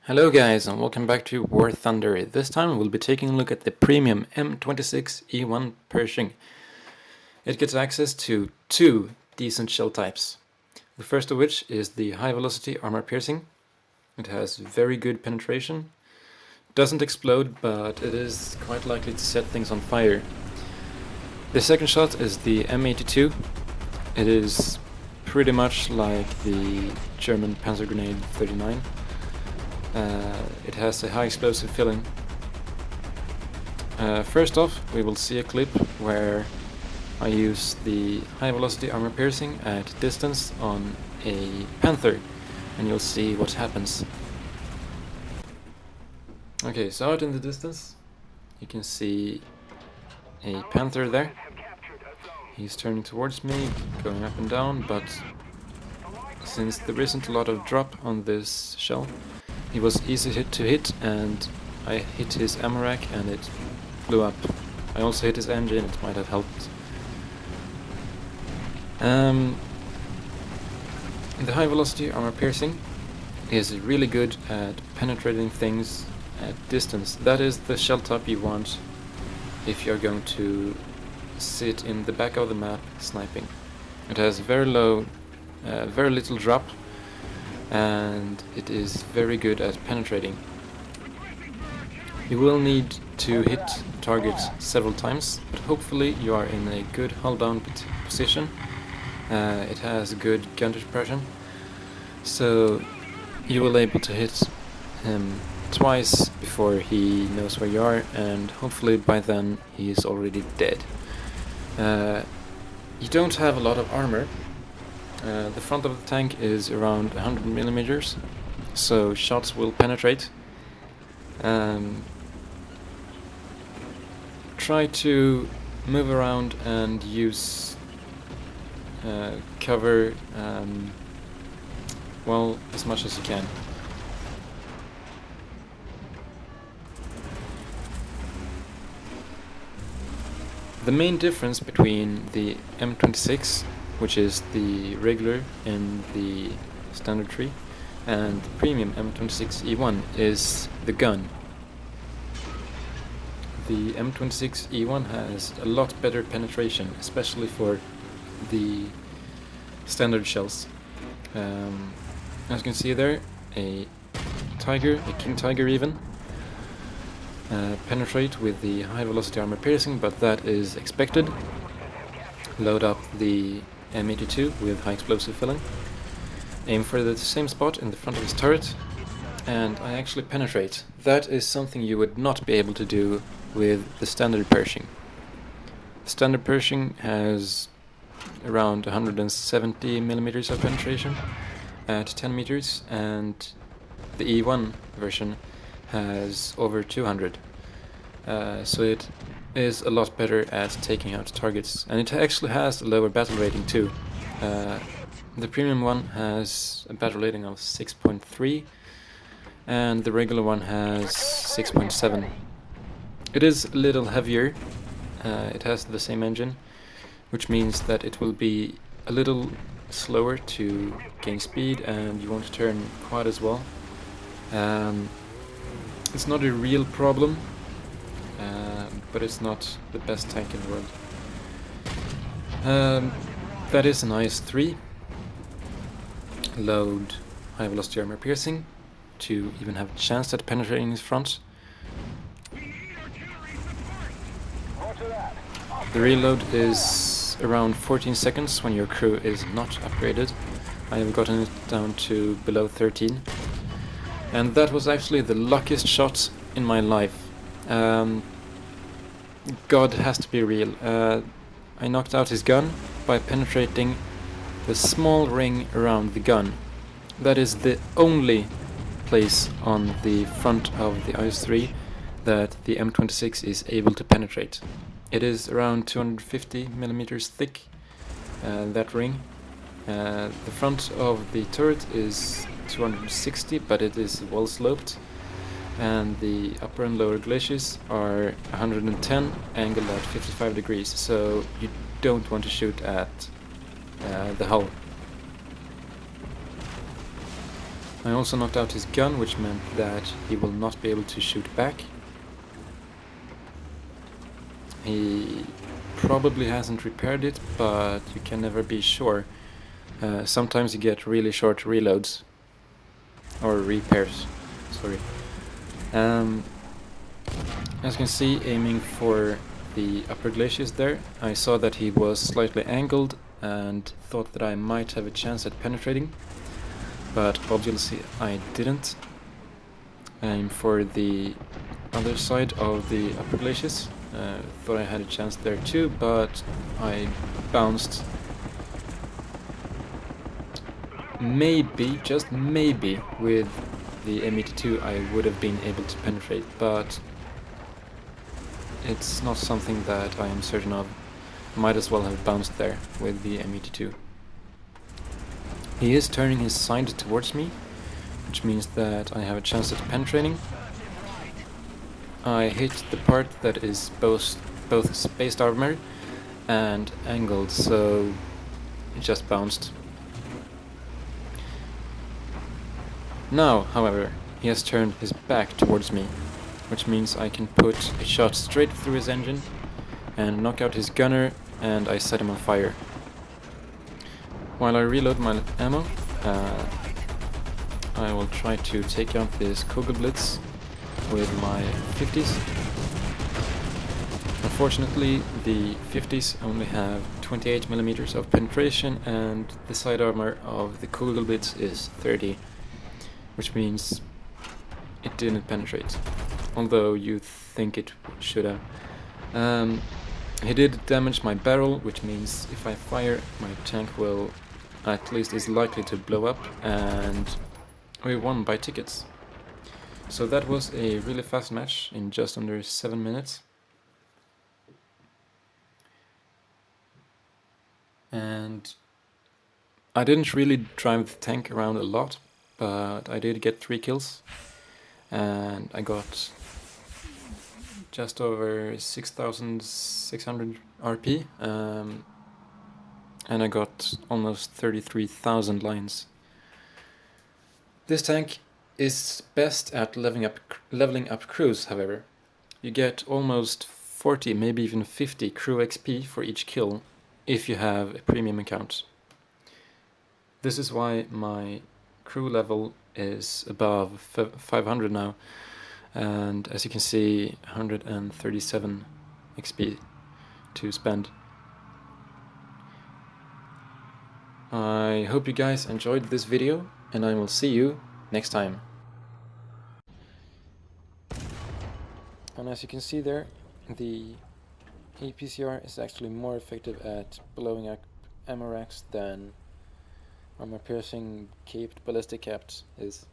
Hello guys and welcome back to War Thunder. This time we'll be taking a look at the premium M26E1 Pershing. It gets access to two decent shell types. The first of which is the high velocity armor piercing. It has very good penetration. Doesn't explode, but it is quite likely to set things on fire. The second shot is the M82. It is pretty much like the German Panzer Grenade 39. It has a high explosive filling. First off, we will see a clip where I use the high velocity armor piercing at distance on a Panther, and you'll see what happens. Okay, so out in the distance you can see a Panther there. He's turning towards me, going up and down, but since there isn't a lot of drop on this shell, he was easy to hit, and I hit his ammo rack and it blew up. I also hit his engine, it might have helped. The high velocity armor piercing is really good at penetrating things at distance. That is the shell type you want if you're going to sit in the back of the map sniping. It has very little drop, and it is very good at penetrating. You will need to hit targets several times, but hopefully you are in a good hull down position. It has good gun dispersion, so you will be able to hit him twice before he knows where you are, and hopefully by then he is already dead. You don't have a lot of armor. The front of the tank is around 100 millimeters, so shots will penetrate. Try to move around and use cover, well, as much as you can. The main difference between the M26, which is the regular in the standard tree, and the premium M26E1 is the gun. The M26E1 has a lot better penetration, especially for the standard shells. As you can see there, a Tiger, a King Tiger even, penetrate with the high velocity armor piercing, but that is expected. Load up the M82 with high explosive filling, aim for the same spot in the front of his turret, and I actually penetrate. That is something you would not be able to do with the standard Pershing. The standard Pershing has around 170 millimeters of penetration at 10 meters, and the E1 version has over 200. So it is a lot better at taking out targets, and it actually has a lower battle rating too. The premium one has a battle rating of 6.3 and the regular one has 6.7. It is a little heavier. It has the same engine, which means that it will be a little slower to gain speed, and you won't turn quite as well. It's not a real problem, but it's not the best tank in the world. That is an IS-3. Load high velocity armor piercing to even have a chance at penetrating his front. The reload is around 14 seconds when your crew is not upgraded. I have gotten it down to below 13. And that was actually the luckiest shot in my life. God has to be real. I knocked out his gun by penetrating the small ring around the gun. That is the only place on the front of the IS-3 that the M26 is able to penetrate. It is around 250 millimeters thick, that ring. The front of the turret is 260, but it is well sloped, and the upper and lower glacis are 110, angled at 55 degrees, so you don't want to shoot at the hull. I also knocked out his gun, which meant that he will not be able to shoot back. He probably hasn't repaired it, but you can never be sure. Sometimes you get really short reloads. Or repairs, sorry. As you can see, aiming for the upper glaciers there, I saw that he was slightly angled and thought that I might have a chance at penetrating, but obviously I didn't. Aim for the other side of the upper glaciers, thought I had a chance there too, but I bounced. Maybe, just maybe, with the M82 I would have been able to penetrate, but it's not something that I am certain of. Might as well have bounced there with the M82. He is turning his side towards me, which means that I have a chance at penetrating. I hit the part that is both spaced armor and angled, so it just bounced. Now, however, he has turned his back towards me, which means I can put a shot straight through his engine and knock out his gunner, and I set him on fire. While I reload my ammo, I will try to take out this Kugelblitz with my 50s. Unfortunately, the 50s only have 28mm of penetration, and the side armor of the Kugelblitz is 30, which means it didn't penetrate, although you think it should have. He did damage my barrel, which means if I fire, my tank will, at least is likely to blow up, and we won by tickets. So that was a really fast match in just under 7 minutes. And I didn't really drive the tank around a lot, but I did get 3 kills, and I got just over 6,600 RP, and I got almost 33,000 lines. This tank is best at leveling up crews, however. You get almost 40, maybe even 50 crew XP for each kill if you have a premium account. This is why my crew level is above 500 now, and as you can see, 137 XP to spend. I hope you guys enjoyed this video, and I will see you next time. And as you can see there, the APCR is actually more effective at blowing up ammo racks than my Pershing caped ballistic caps is.